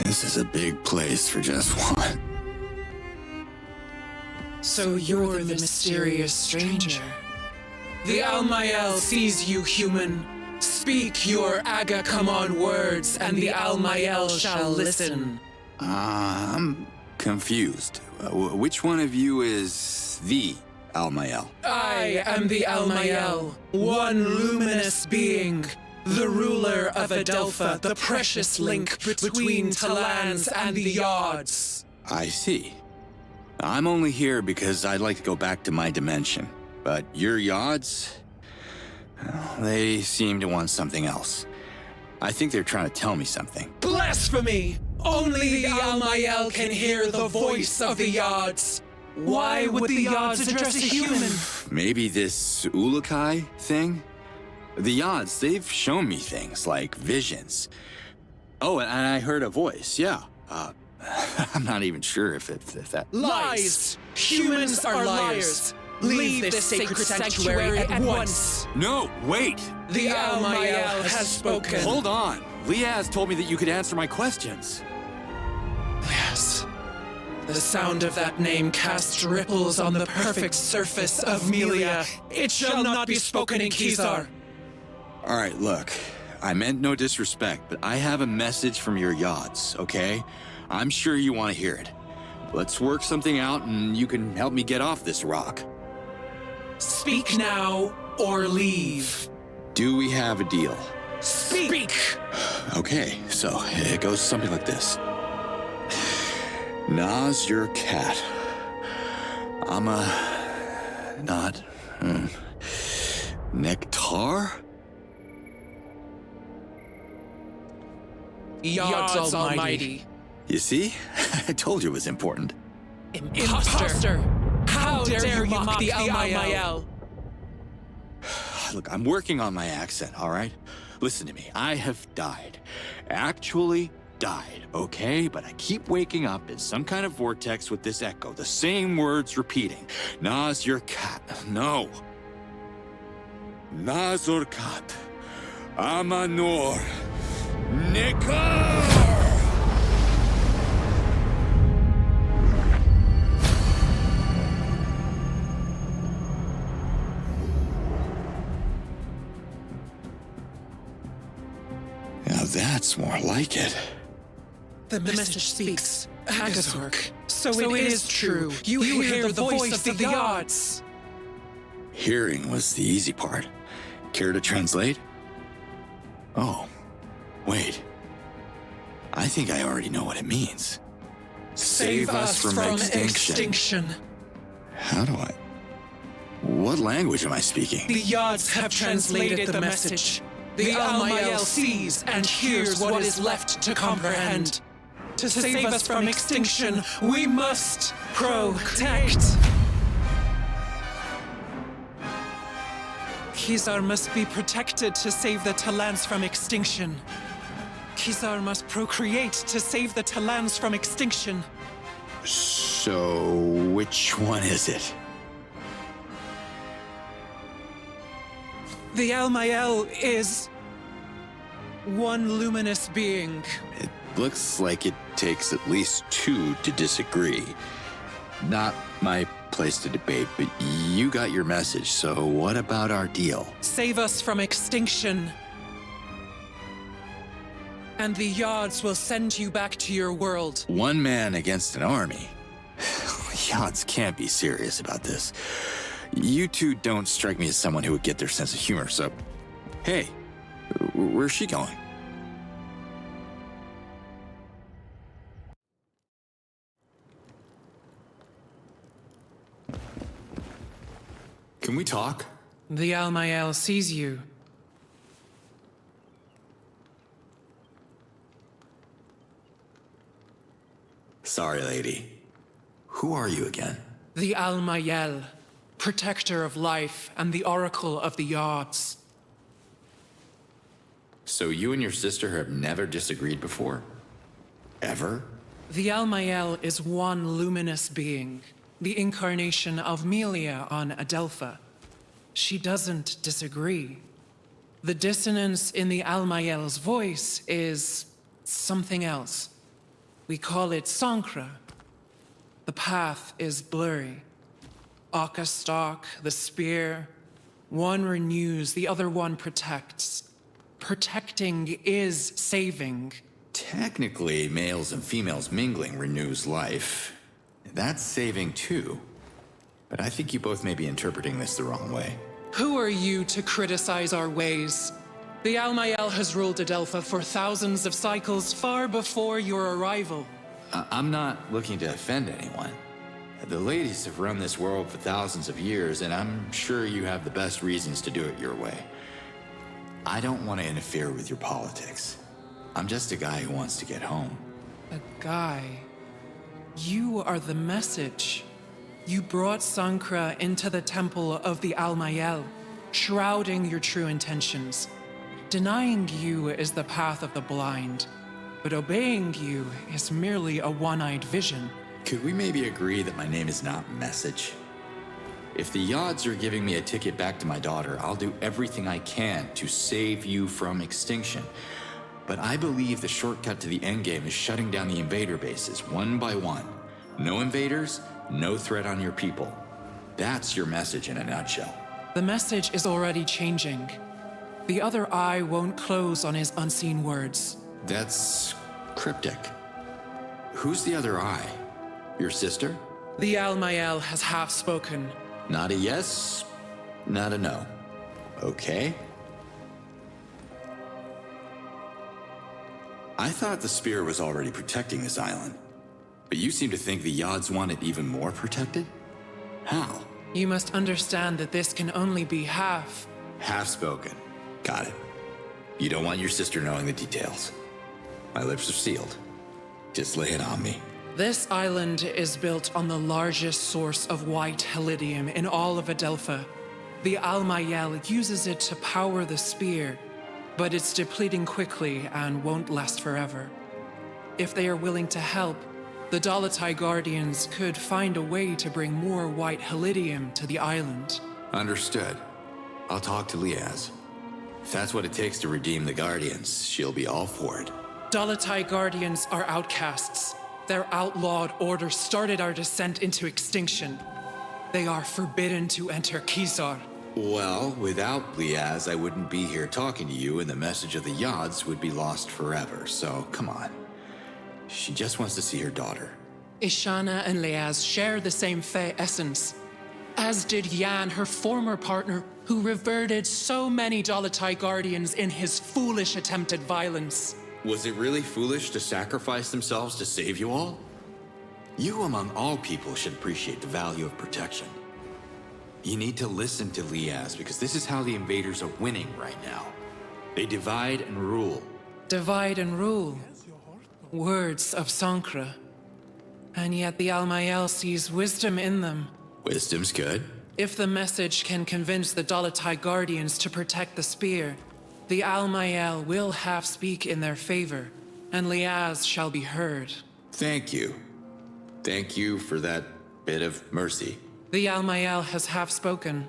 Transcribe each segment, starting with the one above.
This is a big place for just one. So you're the mysterious stranger. The Almayel sees you, human. Speak your aga-come-on words, and the Almayel shall listen. I'm confused. Which one of you is the Almayel? I am the Almayel, one luminous being, the ruler of Adelpha, the precious link between Talans and the Yards. I see. I'm only here because I'd like to go back to my dimension. But your Yards? Well, they seem to want something else. I think they're trying to tell me something. Blasphemy! Only the Almayel can hear the voice of the Yards. Why would the Yards address a human? Maybe this Ulukai thing? The Yards, they've shown me things like visions. Oh, and I heard a voice, yeah. I'm not even sure if that... Lies! Humans are liars! Leave this sacred sanctuary at once! No, wait! The Almayel has spoken. Hold on! Liaz told me that you could answer my questions. Yes. The sound of that name casts ripples on the perfect surface of Melia. It shall not be spoken in Kizar. Alright, look. I meant no disrespect, but I have a message from your Yards, okay? I'm sure you want to hear it. Let's work something out and you can help me get off this rock. Speak now or leave. Do we have a deal? Speak! Okay, so it goes something like this. Na's your cat. I'm a... not... Nectar? Yards Almighty. You see? I told you it was important. Imposter! How dare you mock the Almayel? Look, I'm working on my accent, all right? Listen to me. I have died. Actually died, okay? But I keep waking up in some kind of vortex with this echo. The same words repeating. Na's your cat. No. Nazor cat. Amanor. Nikar! Now that's more like it. The message speaks. Agazork. So it is true. You hear the voice of the Yards. Hearing was the easy part. Care to translate? Oh, wait. I think I already know what it means. Save us from extinction. How do I... What language am I speaking? The Yards have translated the message. The Almayel sees and hears what is left to comprehend. To save us from extinction, we must protect. Kizar must be protected to save the Talans from extinction. Kizar must procreate to save the Talans from extinction. So, which one is it? The Almayel is one luminous being. It looks like it takes at least two to disagree. Not my place to debate, but you got your message, so what about our deal? Save us from extinction. And the Yards will send you back to your world. One man against an army? Yards can't be serious about this. You two don't strike me as someone who would get their sense of humor, so... Hey, where's she going? Can we talk? The Almayel sees you. Sorry, lady. Who are you again? The Almayel, protector of life and the oracle of the Yards. So you and your sister have never disagreed before? Ever? The Almayel is one luminous being, the incarnation of Melia on Adelpha. She doesn't disagree. The dissonance in the Almayel's voice is something else. We call it Sankra. The path is blurry. Aka stalk, the spear. One renews, the other one protects. Protecting is saving. Technically, males and females mingling renews life. That's saving too. But I think you both may be interpreting this the wrong way. Who are you to criticize our ways? The Almayel has ruled Adelpha for thousands of cycles far before your arrival. I'm not looking to offend anyone. The ladies have run this world for thousands of years, and I'm sure you have the best reasons to do it your way. I don't want to interfere with your politics. I'm just a guy who wants to get home. A guy? You are the message. You brought Sankra into the temple of the Almayel, shrouding your true intentions. Denying you is the path of the blind, but obeying you is merely a one-eyed vision. Could we maybe agree that my name is not Message? If the Yods are giving me a ticket back to my daughter, I'll do everything I can to save you from extinction. But I believe the shortcut to the endgame is shutting down the invader bases, one by one. No invaders, no threat on your people. That's your message in a nutshell. The message is already changing. The other eye won't close on his unseen words. That's cryptic. Who's the other eye? Your sister? The Almayel has half spoken. Not a yes, not a no. Okay. I thought the spear was already protecting this island. But you seem to think the Yods want it even more protected? How? You must understand that this can only be half. Half-spoken. Got it. You don't want your sister knowing the details. My lips are sealed. Just lay it on me. This island is built on the largest source of white helidium in all of Adelpha. The Almayel uses it to power the spear, but it's depleting quickly and won't last forever. If they are willing to help, the Dalatai Guardians could find a way to bring more white helidium to the island. Understood. I'll talk to Liaz. If that's what it takes to redeem the Guardians, she'll be all for it. Dalatai Guardians are outcasts. Their outlawed order started our descent into extinction. They are forbidden to enter Kizar. Well, without Liaz, I wouldn't be here talking to you, and the message of the Yods would be lost forever, so come on. She just wants to see her daughter. Ishana and Liaz share the same Fey essence, as did Yan, her former partner, who reverted so many Dalatai Guardians in his foolish attempt at violence. Was it really foolish to sacrifice themselves to save you all? You, among all people, should appreciate the value of protection. You need to listen to Liaz, because this is how the invaders are winning right now. They divide and rule. Divide and rule. Words of Sankra. And yet the Almayel sees wisdom in them. Wisdom's good. If the message can convince the Dalatai Guardians to protect the spear, the Almayel will half speak in their favor, and Liaz shall be heard. Thank you. Thank you for that bit of mercy. The Almayel has half spoken.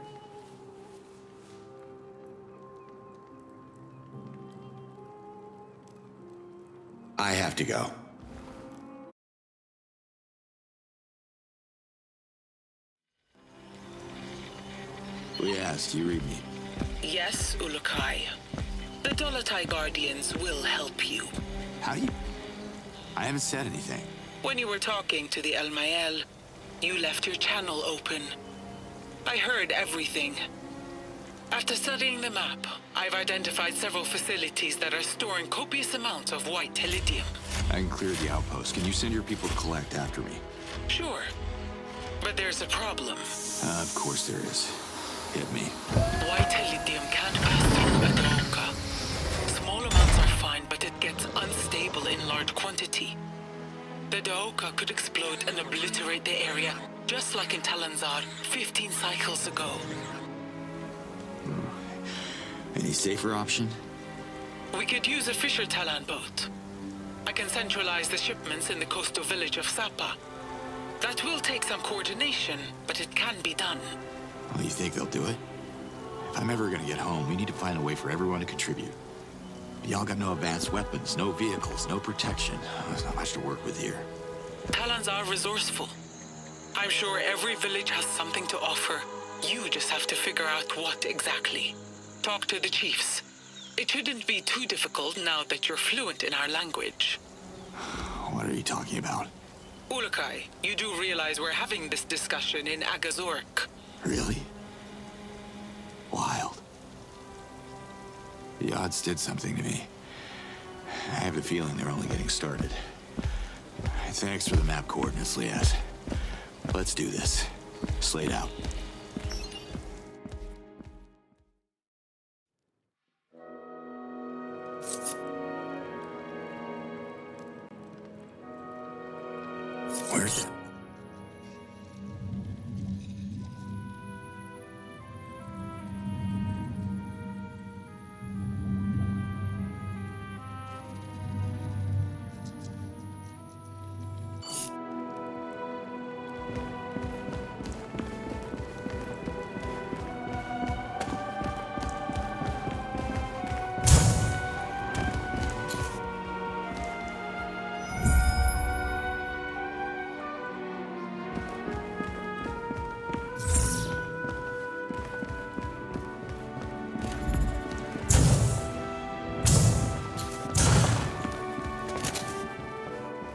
I have to go. Liaz, do you read me? Yes, Ulukai. The Dalatai Guardians will help you. How do you... I haven't said anything. When you were talking to the Almayel, you left your channel open. I heard everything. After studying the map, I've identified several facilities that are storing copious amounts of white helidium. I can clear the outpost. Can you send your people to collect after me? Sure. But there's a problem. Of course there is. Hit me. White helidium can't pass through a Daoka. Small amounts are fine, but it gets unstable in large quantity. The Daoka could explode and obliterate the area, just like in Talanzar 15 cycles ago. Any safer option? We could use a Fisher Talan boat. I can centralize the shipments in the coastal village of Sapa. That will take some coordination, but it can be done. Well, you think they'll do it? If I'm ever gonna get home, we need to find a way for everyone to contribute. Y'all got no advanced weapons, no vehicles, no protection. There's not much to work with here. Talons are resourceful. I'm sure every village has something to offer. You just have to figure out what exactly. Talk to the chiefs. It shouldn't be too difficult now that you're fluent in our language. What are you talking about? Ulukai, you do realize we're having this discussion in Agazork. Really? Wild. The odds did something to me. I have a feeling they're only getting started. Thanks for the map coordinates, Liaz. Let's do this. Slate out. Where's it?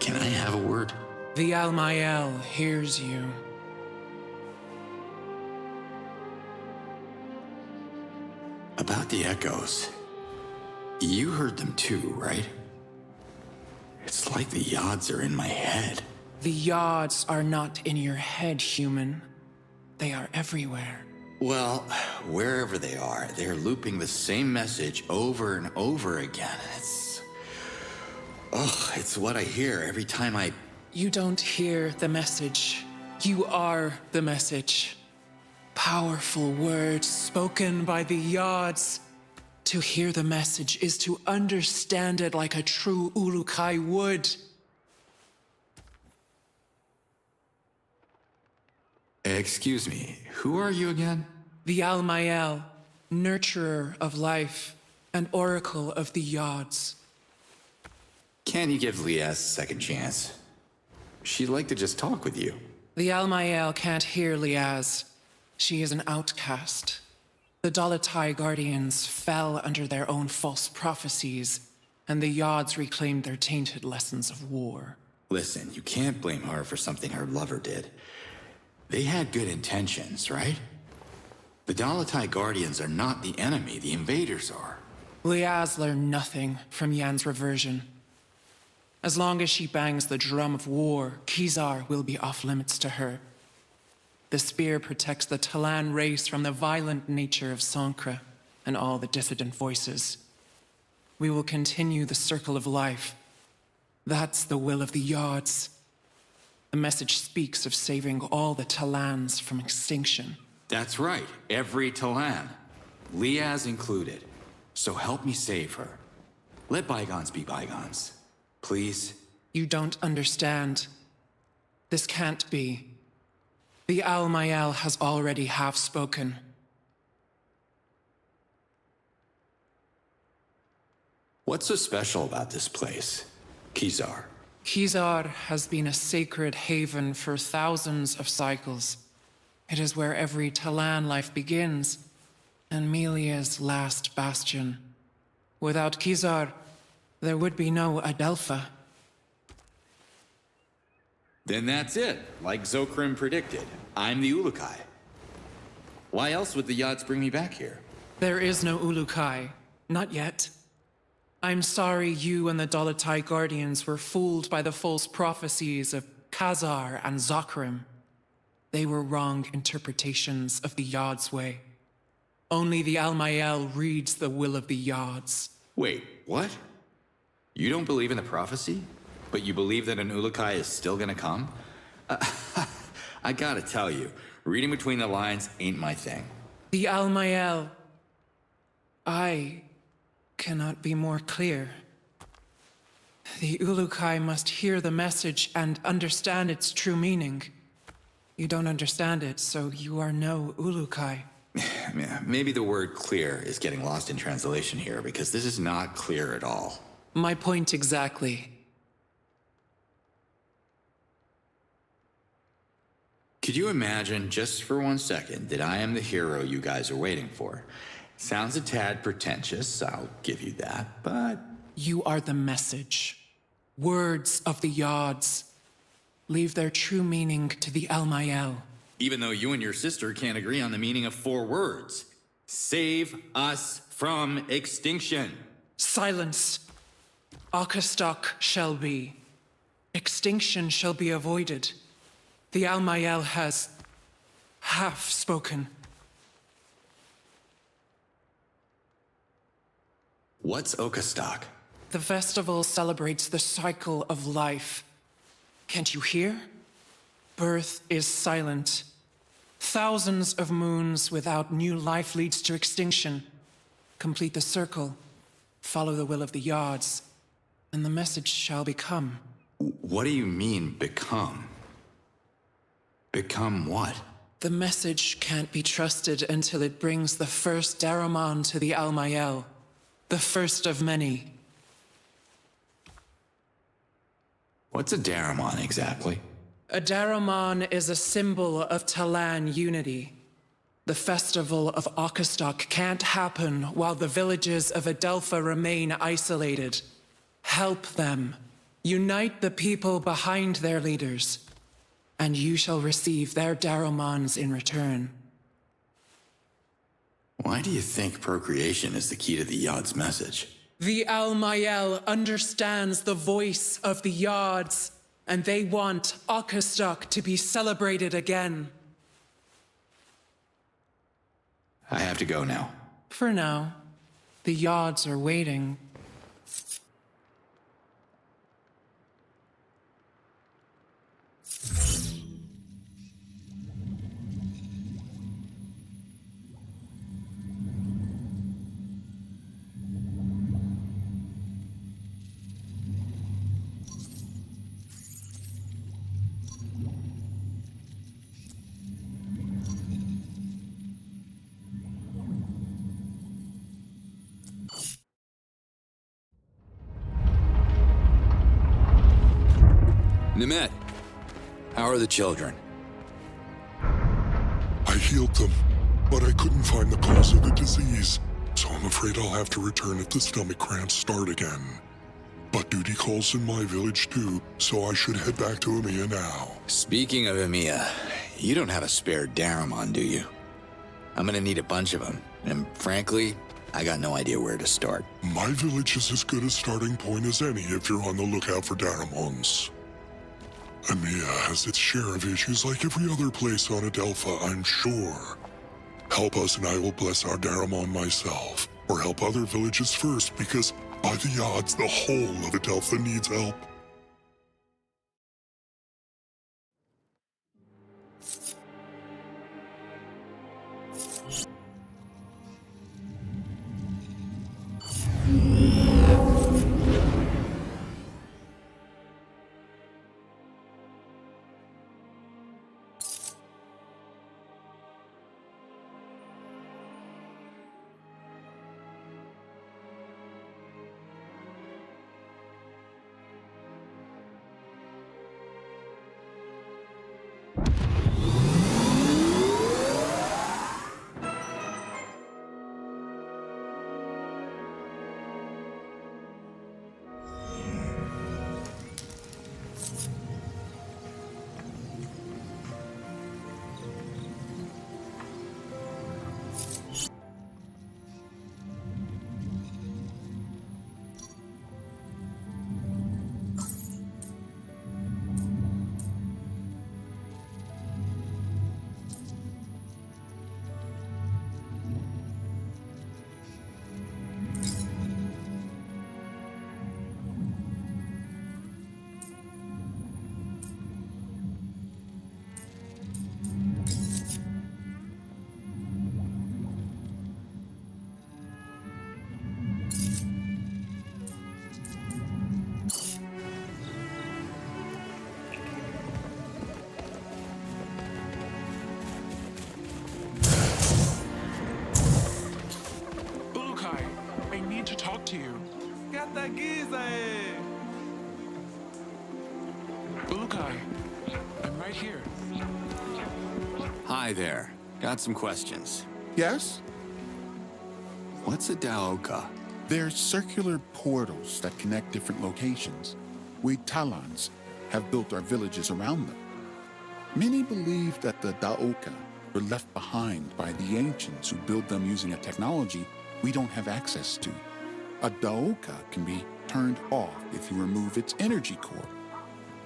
Can I have a word? The Almayel hears you. About the echoes. You heard them too, right? It's like the yods are in my head. The yods are not in your head, human. They are everywhere. Well, wherever they are, they're looping the same message over and over again. It's what I hear every time I... You don't hear the message. You are the message. Powerful words spoken by the yods. To hear the message is to understand it like a true Ulukai would. Excuse me, who are you again? The Almayel, nurturer of life, and oracle of the yods. Can you give Liaz a second chance? She'd like to just talk with you. The Almayel can't hear Liaz. She is an outcast. The Dall'Almayel guardians fell under their own false prophecies, and the yods reclaimed their tainted lessons of war. Listen, you can't blame her for something her lover did. They had good intentions, right? The Dall'Almayel guardians are not the enemy, the invaders are. Liaz learned nothing from Yan's reversion. As long as she bangs the drum of war, Kizar will be off-limits to her. The spear protects the Talan race from the violent nature of Sankra and all the dissident voices. We will continue the circle of life. That's the will of the yods. The message speaks of saving all the Talans from extinction. That's right, every Talan. Liaz included. So help me save her. Let bygones be bygones. Please? You don't understand. This can't be. The Almayel has already half-spoken. What's so special about this place, Kizar? Kizar has been a sacred haven for thousands of cycles. It is where every Talan life begins, and Melia's last bastion. Without Kizar, there would be no Adelpha. Then that's it, like Zokrim predicted. I'm the Ulukai. Why else would the Yods bring me back here? There is no Ulukai. Not yet. I'm sorry you and the Dall'Almayel Guardians were fooled by the false prophecies of Khazar and Zokrim. They were wrong interpretations of the Yods' way. Only the Almayel reads the will of the Yods. Wait, what? You don't believe in the prophecy? But you believe that an Ulukai is still gonna come? I gotta tell you, reading between the lines ain't my thing. The Almayel. I cannot be more clear. The Ulukai must hear the message and understand its true meaning. You don't understand it, so you are no Ulukai. Maybe the word clear is getting lost in translation here, because this is not clear at all. My point exactly. Could you imagine, just for 1 second, that I am the hero you guys are waiting for? Sounds a tad pretentious, I'll give you that, but... You are the message. Words of the yards. Leave their true meaning to the Almayel. Even though you and your sister can't agree on the meaning of 4 words. Save us from extinction. Silence. Arkastok shall be. Extinction shall be avoided. The Almayel has half spoken. What's Okastok? The festival celebrates the cycle of life. Can't you hear? Birth is silent. Thousands of moons without new life leads to extinction. Complete the circle. Follow the will of the yards. And the message shall become. What do you mean, become? Become what? The message can't be trusted until it brings the first Daramon to the Almayel. The first of many. What's a Daramon exactly? A Daramon is a symbol of Talan unity. The festival of Arkastok can't happen while the villages of Adelpha remain isolated. Help them. Unite the people behind their leaders. And you shall receive their Daramons in return. Why do you think procreation is the key to the Yod's message? The Almayel understands the voice of the yards, and they want Arkastok to be celebrated again. I have to go now. For now, the yards are waiting. Nimet, how are the children? I healed them, but I couldn't find the cause of the disease, so I'm afraid I'll have to return if the stomach cramps start again. But duty calls in my village too, so I should head back to Emiya now. Speaking of Emiya, you don't have a spare Daramon, do you? I'm gonna need a bunch of them, and frankly, I got no idea where to start. My village is as good a starting point as any if you're on the lookout for Daramons. Emiya has its share of issues like every other place on Adelpha, I'm sure. Help us and I will bless our Daramon myself. Or help other villages first, because by the odds, the whole of Adelpha needs help. Ulukai, I'm right here. Hi there. Got some questions. Yes? What's a Daoka? They're circular portals that connect different locations. We Talons have built our villages around them. Many believe that the Daoka were left behind by the ancients who built them using a technology we don't have access to. A Daoka can be turned off if you remove its energy core.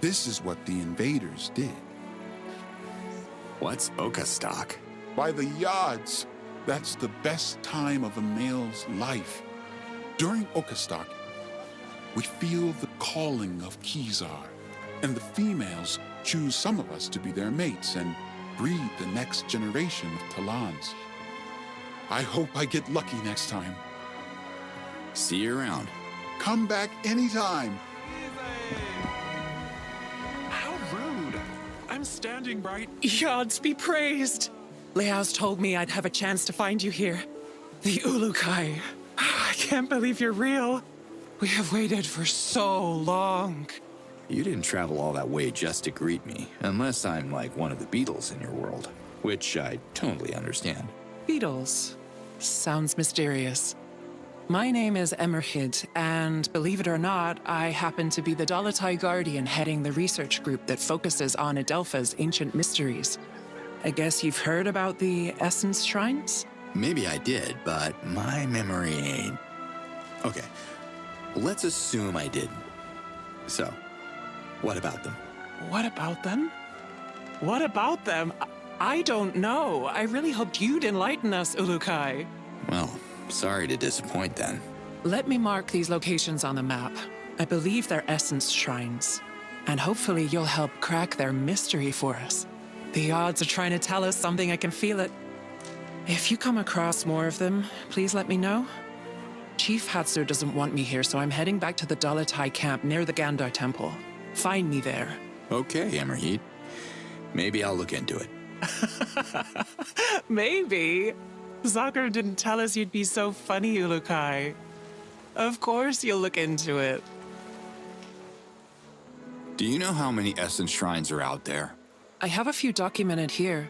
This is what the invaders did. What's Oka stock? By the Yods, that's the best time of a male's life. During Okastok, we feel the calling of Kizar, and the females choose some of us to be their mates and breed the next generation of Talans. I hope I get lucky next time. See you around. Come back anytime. How rude. I'm standing right. Yods be praised! Leao's told me I'd have a chance to find you here. The Ulukai. I can't believe you're real. We have waited for so long. You didn't travel all that way just to greet me, unless I'm like one of the Beatles in your world, which I totally understand. Beatles. Sounds mysterious. My name is Emerhid, and believe it or not, I happen to be the Dalatai Guardian heading the research group that focuses on Adelpha's ancient mysteries. I guess you've heard about the Essence Shrines? Maybe I did, but my memory ain't. Okay, let's assume I didn't. So, what about them? What about them? What about them? I don't know. I really hoped you'd enlighten us, Ulukai. Well, sorry to disappoint then. Let me mark these locations on the map. I believe they're Essence Shrines. And hopefully you'll help crack their mystery for us. The odds are trying to tell us something, I can feel it. If you come across more of them, please let me know. Chief Hatsu doesn't want me here, so I'm heading back to the Dalatai camp near the Gandar Temple. Find me there. Okay, Emerheat. Maybe I'll look into it. Maybe. Zakir didn't tell us you'd be so funny, Ulukai. Of course you'll look into it. Do you know how many Essence Shrines are out there? I have a few documented here.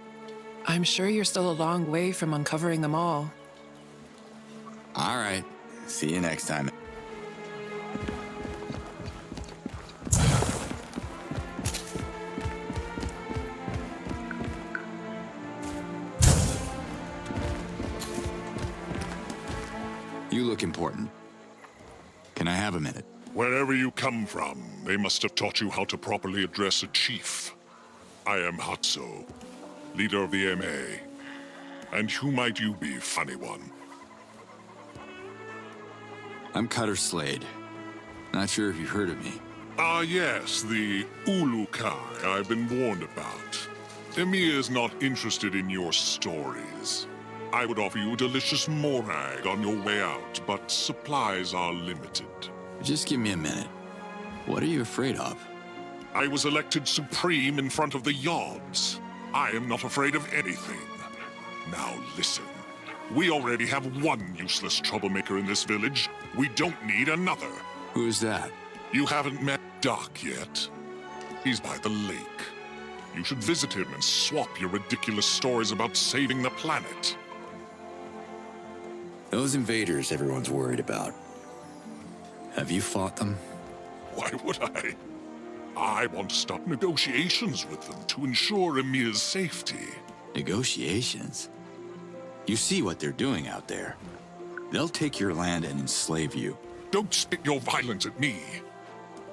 I'm sure you're still a long way from uncovering them all. All right. See you next time. You look important. Can I have a minute? Wherever you come from, they must have taught you how to properly address a chief. I am Hatso, leader of the MA. And who might you be, funny one? I'm Cutter Slade. Not sure if you've heard of me. Ah, yes, the Ulukai I've been warned about. Emir is not interested in your stories. I would offer you a delicious morag on your way out, but supplies are limited. Just give me a minute. What are you afraid of? I was elected supreme in front of the Yods. I am not afraid of anything. Now listen. We already have one useless troublemaker in this village. We don't need another. Who is that? You haven't met Doc yet. He's by the lake. You should visit him and swap your ridiculous stories about saving the planet. Those invaders everyone's worried about. Have you fought them? Why would I? I want to stop negotiations with them to ensure Emir's safety. Negotiations? You see what they're doing out there. They'll take your land and enslave you. Don't spit your violence at me.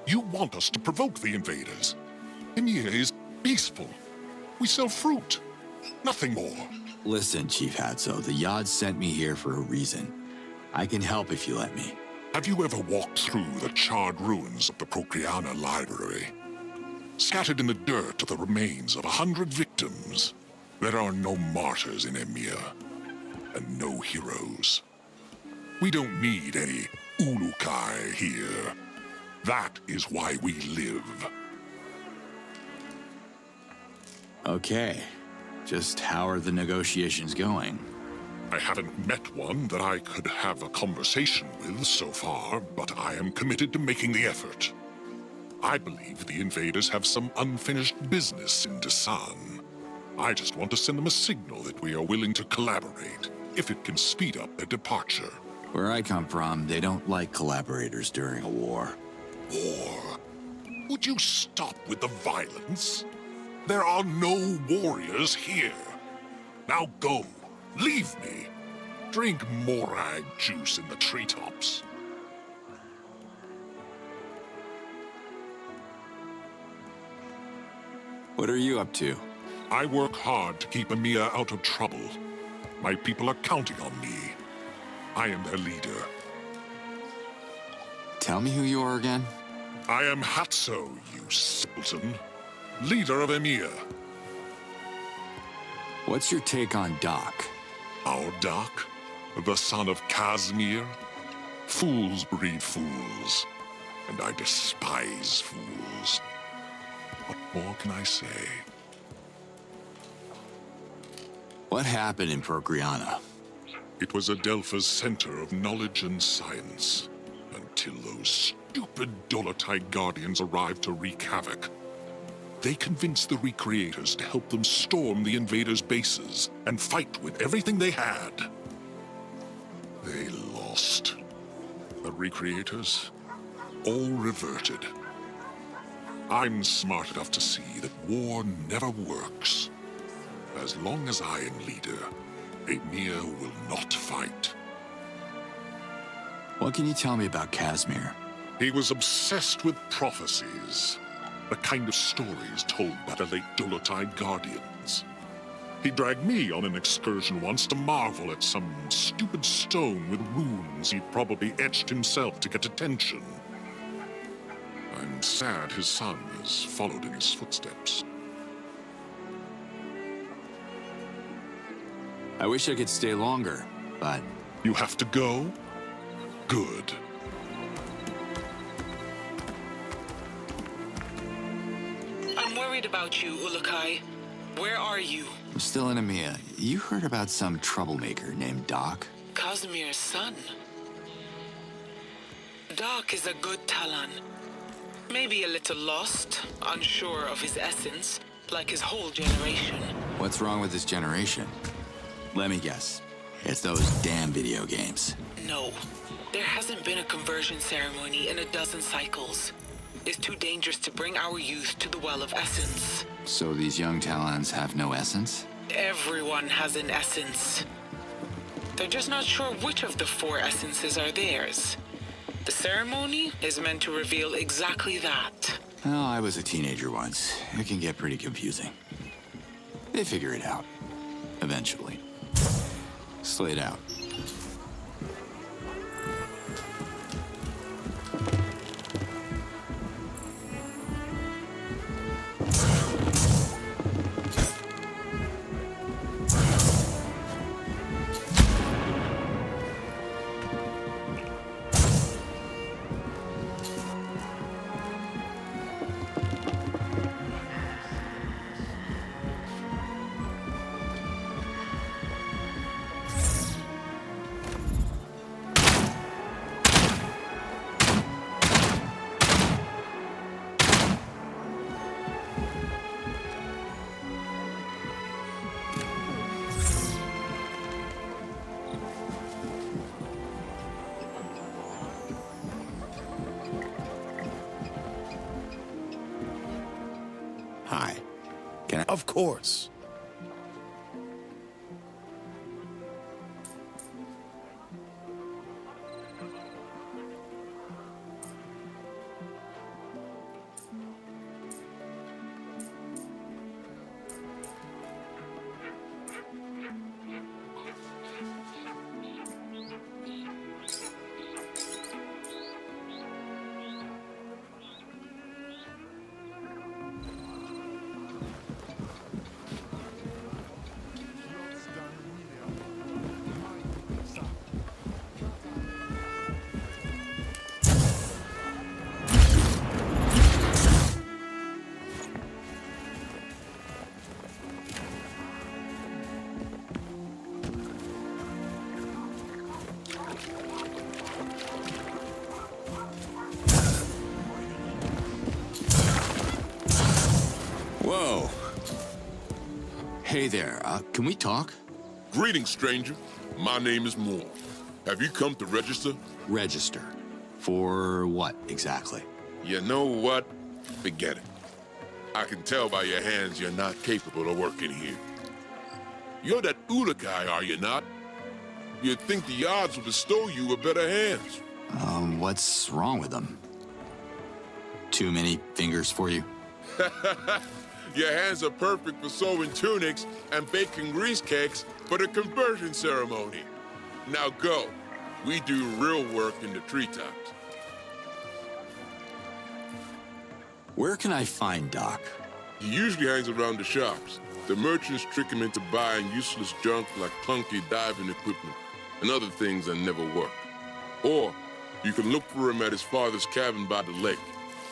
You want us to provoke the invaders. Emir is peaceful. We sell fruit. Nothing more. Listen, Chief Hatso, the Yods sent me here for a reason. I can help if you let me. Have you ever walked through the charred ruins of the Procriana Library? Scattered in the dirt are the remains of 100 victims. There are no martyrs in Emir, and no heroes. We don't need any Ulukai here. That is why we live. Okay. Just how are the negotiations going? I haven't met one that I could have a conversation with so far, but I am committed to making the effort. I believe the invaders have some unfinished business in Desan. I just want to send them a signal that we are willing to collaborate, if it can speed up their departure. Where I come from, they don't like collaborators during a war. War? Would you stop with the violence? There are no warriors here. Now go. Leave me. Drink morag juice in the treetops. What are you up to? I work hard to keep Emiya out of trouble. My people are counting on me. I am their leader. Tell me who you are again? I am Hatso, you simpleton. Leader of Emiya. What's your take on Doc? Our Doc? The son of Kazmir? Fools breed fools. And I despise fools. What more can I say? What happened in Proviamoci? It was Adelpha's center of knowledge and science, until those stupid Dolotite Guardians arrived to wreak havoc. They convinced the Recreators to help them storm the invaders' bases and fight with everything they had. They lost. The Recreators all reverted. I'm smart enough to see that war never works. As long as I am leader, Emiya will not fight. What can you tell me about Kazmir? He was obsessed with prophecies, the kind of stories told by the late Dolotite Guardians. He dragged me on an excursion once to marvel at some stupid stone with runes he'd probably etched himself to get attention. I'm sad his son has followed in his footsteps. I wish I could stay longer, but... You have to go? Good. I'm worried about you, Ulukai. Where are you? I'm still in Emiya. You heard about some troublemaker named Doc? Kazmir's son. Doc is a good Talon. Maybe a little lost, unsure of his essence, like his whole generation. What's wrong with this generation? Let me guess. It's those damn video games. No. There hasn't been a conversion ceremony in a dozen cycles. It's too dangerous to bring our youth to the Well of Essence. So these young Talons have no essence? Everyone has an essence. They're just not sure which of the 4 essences are theirs. The ceremony is meant to reveal exactly that. Well, I was a teenager once. It can get pretty confusing. They figure it out. Eventually. Slayed out. Hi. Can I... Of course. Whoa. Hey there, can we talk? Greetings, stranger. My name is Moore. Have you come to register? Register. For what, exactly? You know what? Forget it. I can tell by your hands you're not capable of working here. You're that Ulukai, are you not? You'd think the odds would bestow you with better hands. What's wrong with them? Too many fingers for you? Your hands are perfect for sewing tunics and baking grease cakes for the conversion ceremony. Now go. We do real work in the treetops. Where can I find Doc? He usually hangs around the shops. The merchants trick him into buying useless junk like clunky diving equipment and other things that never work. Or you can look for him at his father's cabin by the lake,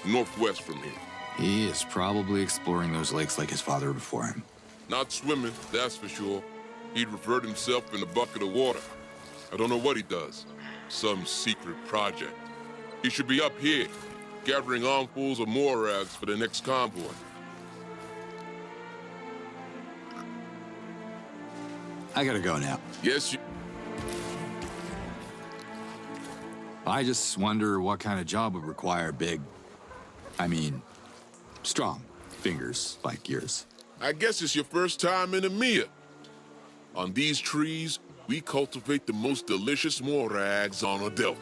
northwest from here. He is probably exploring those lakes like his father before him. Not swimming, that's for sure. He'd revert himself in a bucket of water. I don't know what he does. Some secret project. He should be up here, gathering armfuls of morags for the next convoy. I gotta go now. Yes, you... I just wonder what kind of job would require strong fingers like yours. I guess it's your first time in EMEA. On these trees, we cultivate the most delicious morags on Adelpha.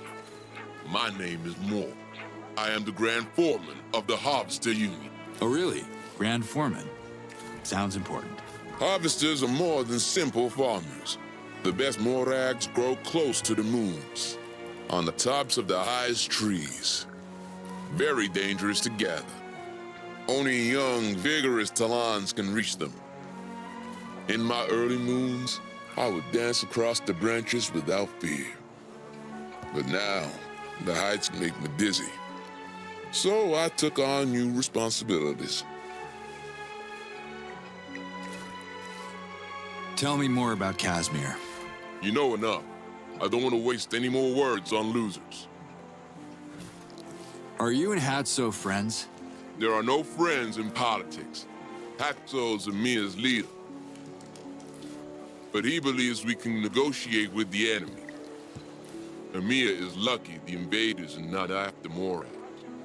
My name is Moore. I am the Grand Foreman of the Harvester Union. Oh, really? Grand Foreman? Sounds important. Harvesters are more than simple farmers. The best morags grow close to the moons, on the tops of the highest trees. Very dangerous to gather. Only young, vigorous talons can reach them. In my early moons, I would dance across the branches without fear. But now, the heights make me dizzy. So I took on new responsibilities. Tell me more about Casimir. You know enough. I don't want to waste any more words on losers. Are you and Hatso friends? There are no friends in politics. Hatso's Emiya's leader. But he believes we can negotiate with the enemy. Emiya is lucky the invaders are not after Morag.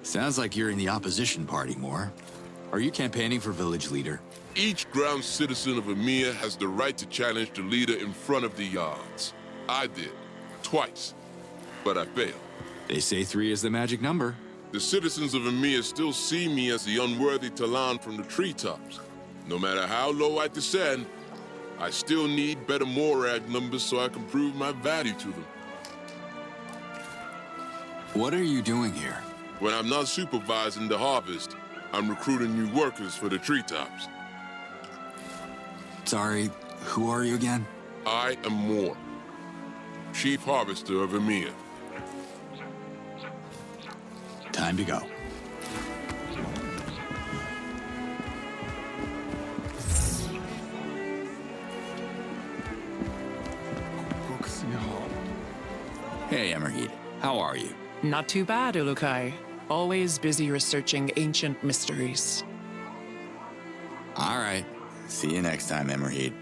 Sounds like you're in the opposition party, Moore. Are you campaigning for village leader? Each ground citizen of Emiya has the right to challenge the leader in front of the yards. I did. Twice. But I failed. They say 3 is the magic number. The citizens of Emiya still see me as the unworthy Talon from the treetops. No matter how low I descend, I still need better Morag numbers so I can prove my value to them. What are you doing here? When I'm not supervising the harvest, I'm recruiting new workers for the treetops. Sorry, who are you again? I am Moore, Chief Harvester of Emiya. Time to go. Hey, Emerheed. How are you? Not too bad, Ulukai. Always busy researching ancient mysteries. All right. See you next time, Emerheed.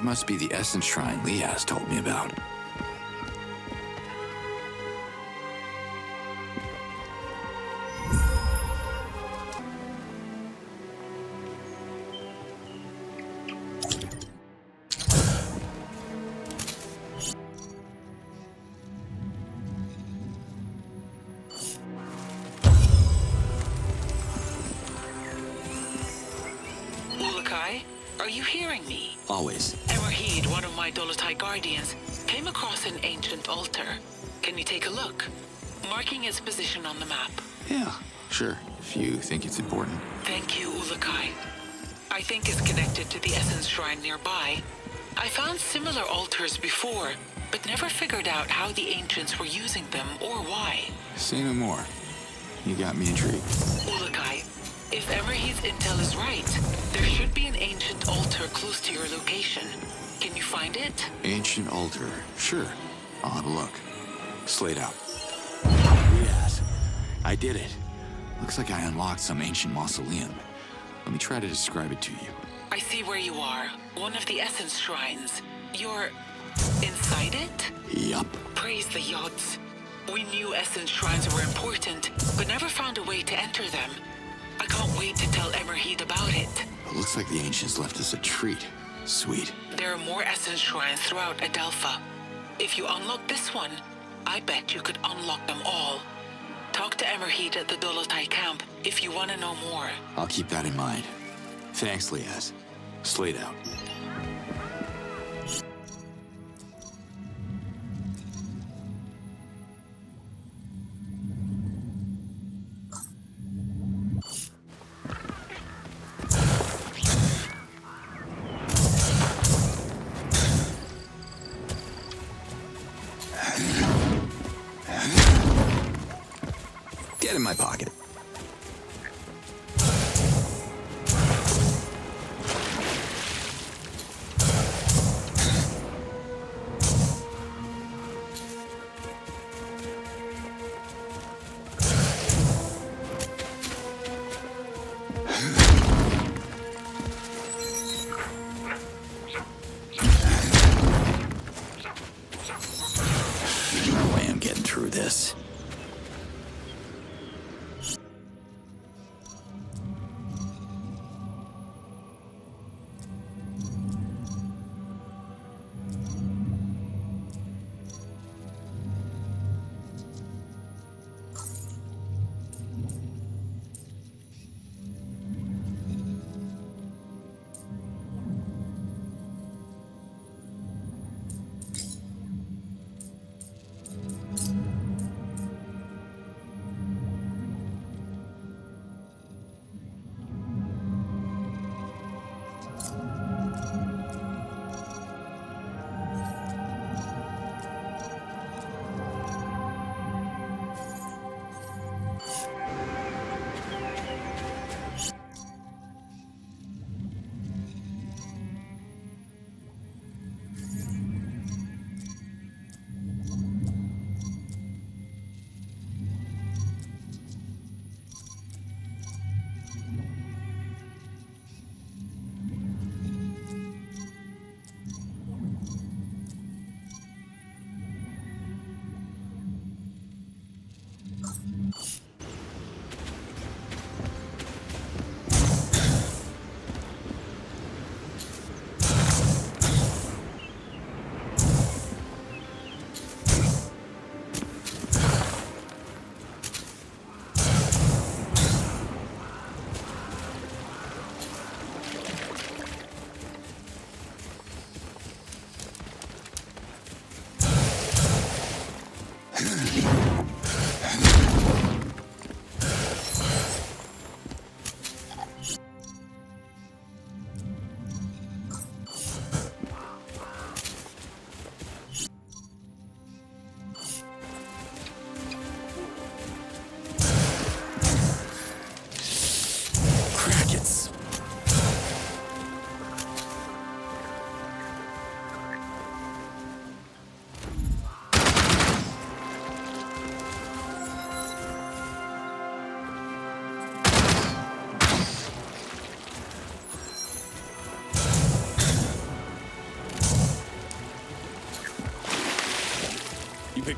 That must be the Essence Shrine Liaz told me about. Are you hearing me? Always. Emerheed, one of my Dolotai guardians, came across an ancient altar. Can you take a look? Marking its position on the map. Yeah, sure, if you think it's important. Thank you, Ulukai. I think it's connected to the Essence Shrine nearby. I found similar altars before, but never figured out how the ancients were using them or why. Say no more. You got me intrigued. Ulukai, if Emerheed's intel is right, there should be an ancient altar close to your location. Can you find it? Ancient altar. Sure. I'll have a look. Slate out. Yes. I did it. Looks like I unlocked some ancient mausoleum. Let me try to describe it to you. I see where you are. One of the Essence Shrines. You're inside it? Yup. Praise the Yods. We knew Essence Shrines were important, but never found a way to enter them. I can't wait to tell Emerheed about it. It looks like the ancients left us a treat. Sweet. There are more Essence Shrines throughout Adelpha. If you unlock this one, I bet you could unlock them all. Talk to Emerheed at the Dolotai camp if you want to know more. I'll keep that in mind. Thanks, Liaz. Slate out. Get in my pocket. No way I'm getting through this.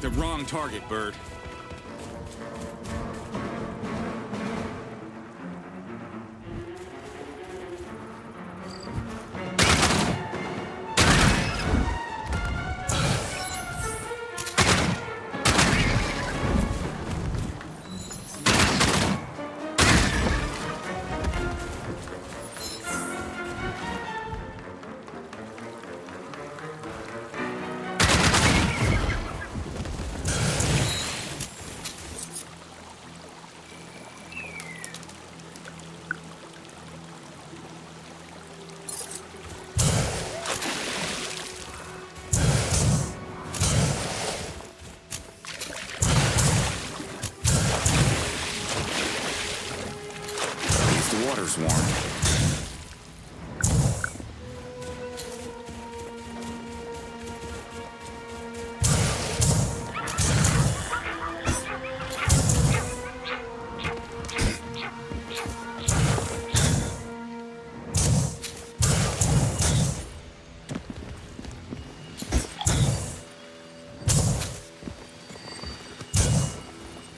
the wrong target, Bird. Water's warm.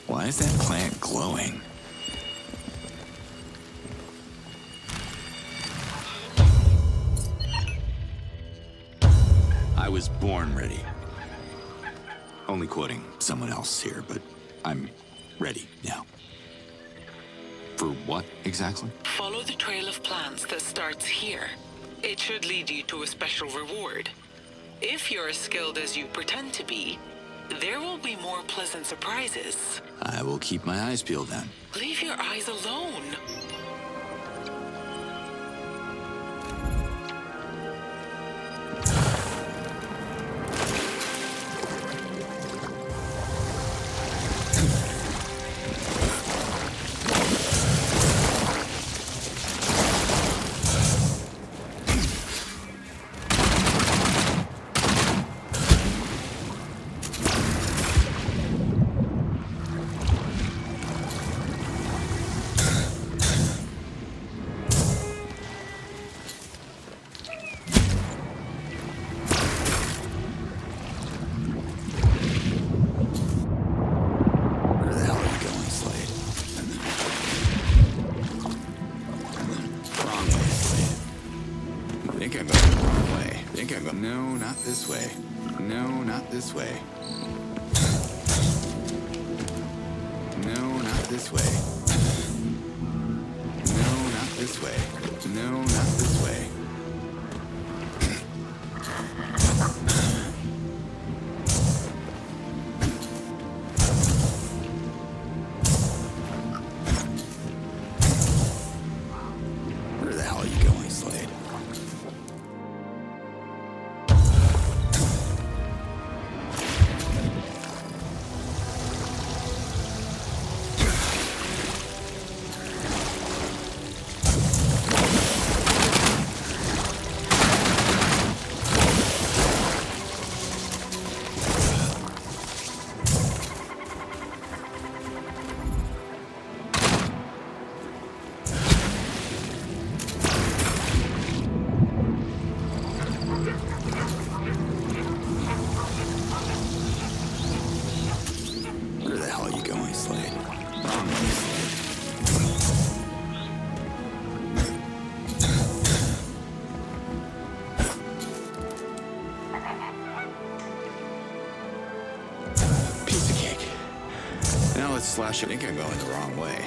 Why is that plant glowing? I was born ready. Only quoting someone else here, but I'm ready now. For what exactly? Follow the trail of plants that starts here. It should lead you to a special reward. If you're as skilled as you pretend to be, there will be more pleasant surprises. I will keep my eyes peeled then. Leave your eyes alone. No, not this way. No, not this way. No, not this way. No, not this way. No, not this way. Where the hell are you going, Slade? Slash, I think I'm going the wrong way.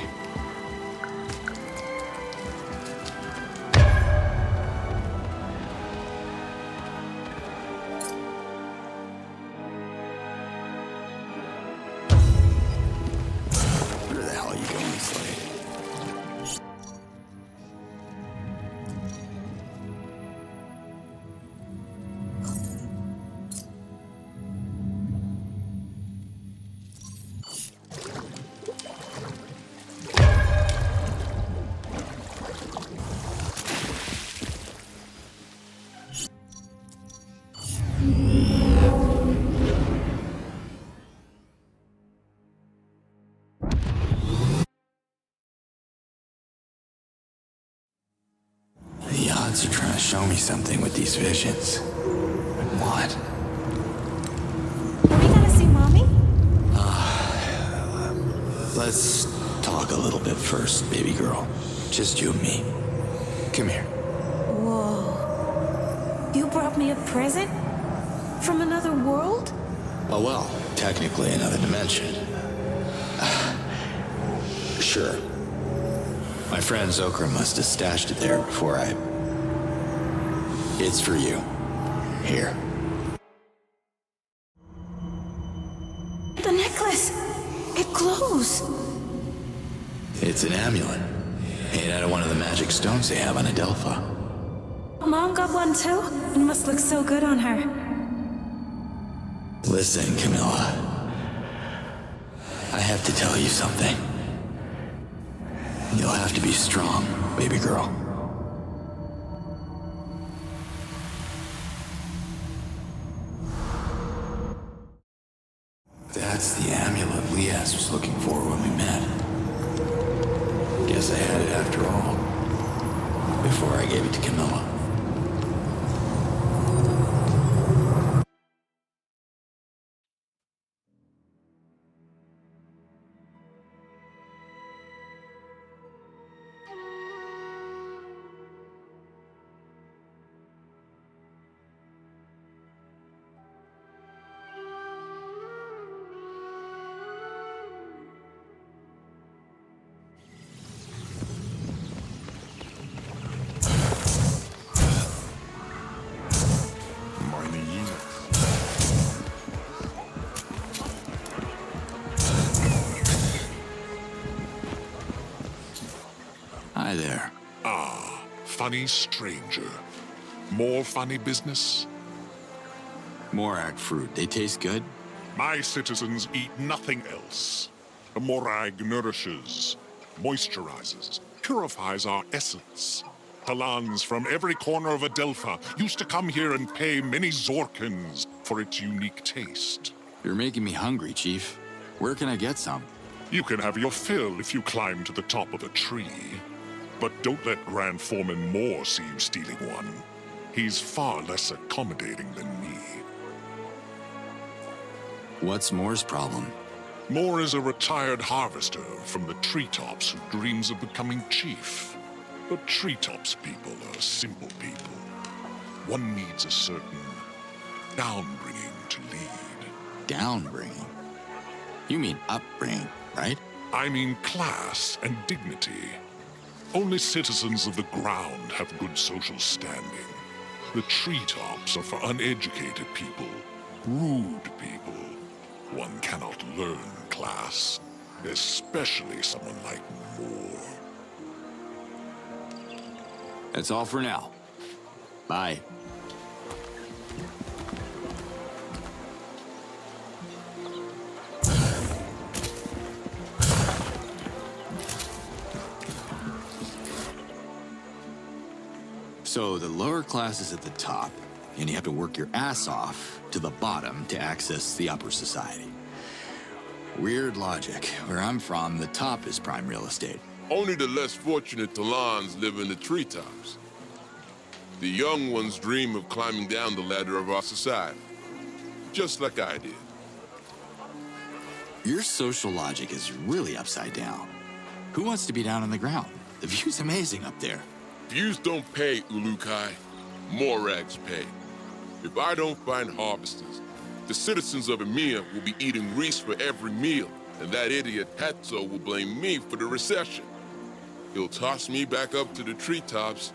Where the hell are you going, Slade? You're trying to show me something with these visions. What? Are we gonna see Mommy? Let's talk a little bit first, baby girl. Just you and me. Come here. Whoa. You brought me a present? From another world? Oh, well, technically another dimension. Sure. My friend Zokra must have stashed it there before I... It's for you. Here. The necklace! It glows! It's an amulet. Made out of one of the magic stones they have on Adelpha. Mom got one too? It must look so good on her. Listen, Camilla. I have to tell you something. You'll have to be strong, baby girl. That's the amulet Lias was looking for when we met. Guess I had it after all. Before I gave it to Camilla. Hi there. Ah, funny stranger. More funny business? Morag fruit. They taste good? My citizens eat nothing else. The morag nourishes, moisturizes, purifies our essence. Talans from every corner of Adelpha used to come here and pay many Zorkins for its unique taste. You're making me hungry, Chief. Where can I get some? You can have your fill if you climb to the top of a tree. But don't let Grand Foreman Moore see you stealing one. He's far less accommodating than me. What's Moore's problem? Moore is a retired harvester from the treetops who dreams of becoming chief. But treetops people are simple people. One needs a certain downbringing to lead. Downbringing? You mean upbringing, right? I mean class and dignity. Only citizens of the ground have good social standing. The treetops are for uneducated people, rude people. One cannot learn class, especially someone like Moore. That's all for now. Bye. So the lower class is at the top, and you have to work your ass off to the bottom to access the upper society. Weird logic. Where I'm from, the top is prime real estate. Only the less fortunate Talans live in the treetops. The young ones dream of climbing down the ladder of our society, just like I did. Your social logic is really upside down. Who wants to be down on the ground? The view's amazing up there. Views don't pay, Ulukai. Morags pay. If I don't find harvesters, the citizens of Emir will be eating Reese for every meal, and that idiot Hatzo will blame me for the recession. He'll toss me back up to the treetops.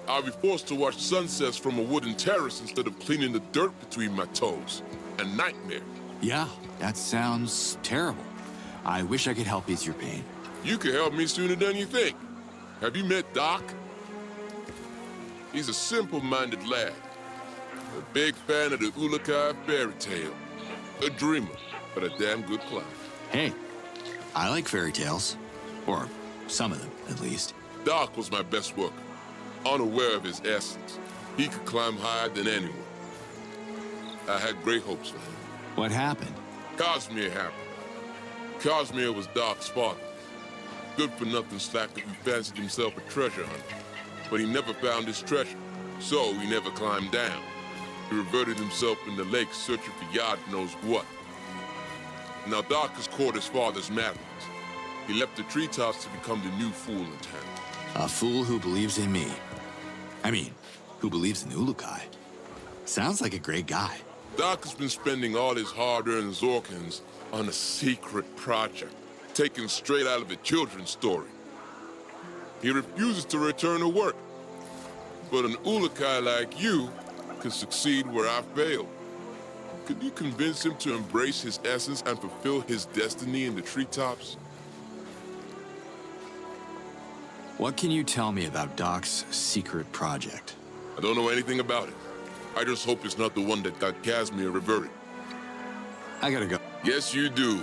I'll be forced to watch sunsets from a wooden terrace instead of cleaning the dirt between my toes. A nightmare. Yeah, that sounds terrible. I wish I could help ease your pain. You could help me sooner than you think. Have you met Doc? He's a simple-minded lad. A big fan of the Ulukai fairy tale. A dreamer, but a damn good climber. Hey, I like fairy tales. Or some of them, at least. Doc was my best worker. Unaware of his essence. He could climb higher than anyone. I had great hopes for him. What happened? Cosmere happened. Cosmere was Doc's father. Good-for-nothing slacker who fancied himself a treasure hunter. But he never found his treasure, so he never climbed down. He reverted himself in the lake searching for God knows what. Now Doc has caught his father's madness. He left the treetops to become the new fool in town. A fool who believes in me. I mean, who believes in Ulukai. Sounds like a great guy. Doc has been spending all his hard-earned Zorkins on a secret project, taken straight out of a children's story. He refuses to return to work. But an Ulukai like you can succeed where I failed. Could you convince him to embrace his essence and fulfill his destiny in the treetops? What can you tell me about Doc's secret project? I don't know anything about it. I just hope it's not the one that got Casimir reverted. I gotta go. Yes, you do.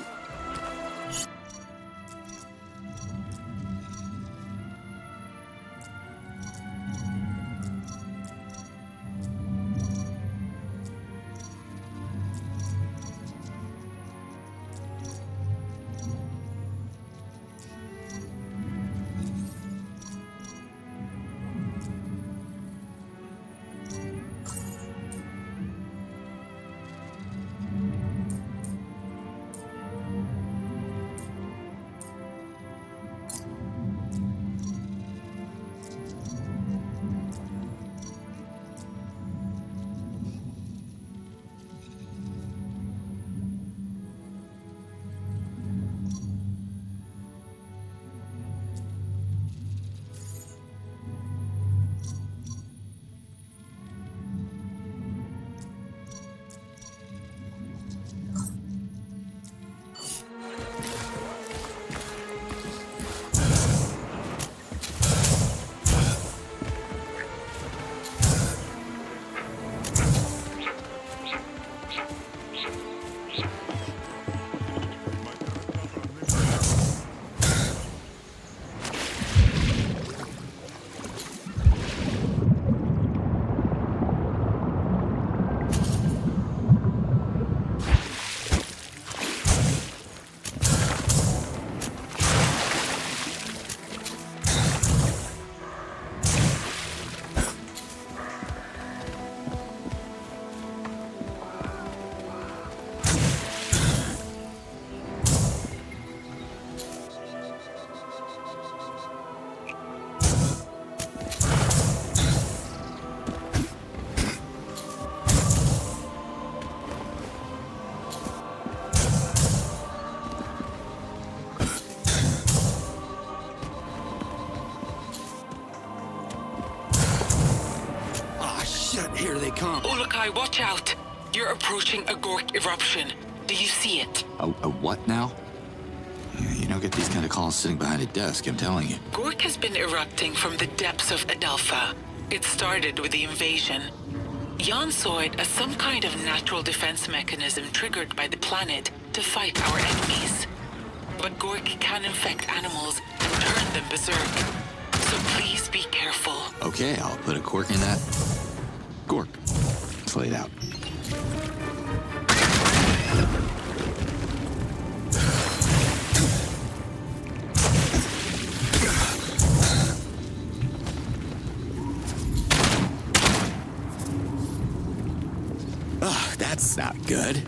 Here they come. Ulukai, watch out! You're approaching a Gork eruption. Do you see it? A what now? You don't get these kind of calls sitting behind a desk, I'm telling you. Gork has been erupting from the depths of Adelpha. It started with the invasion. Jan saw it as some kind of natural defense mechanism triggered by the planet to fight our enemies. But Gork can infect animals and turn them berserk. So please be careful. Okay, I'll put a cork in that. Gork. It's laid out. Ugh, that's not good.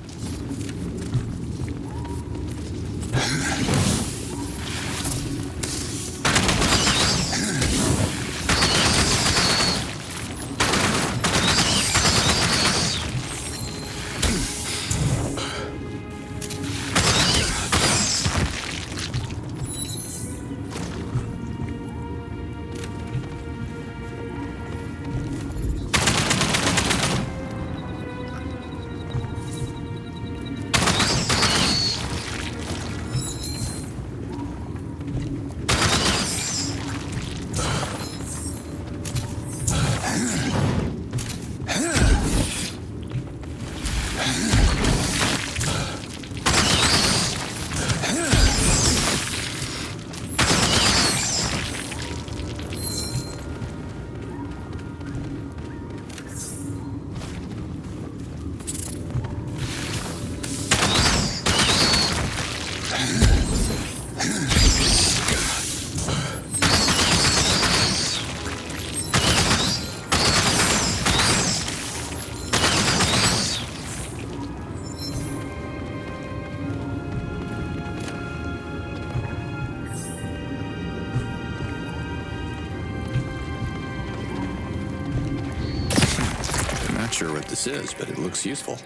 sure what this is, but it looks useful.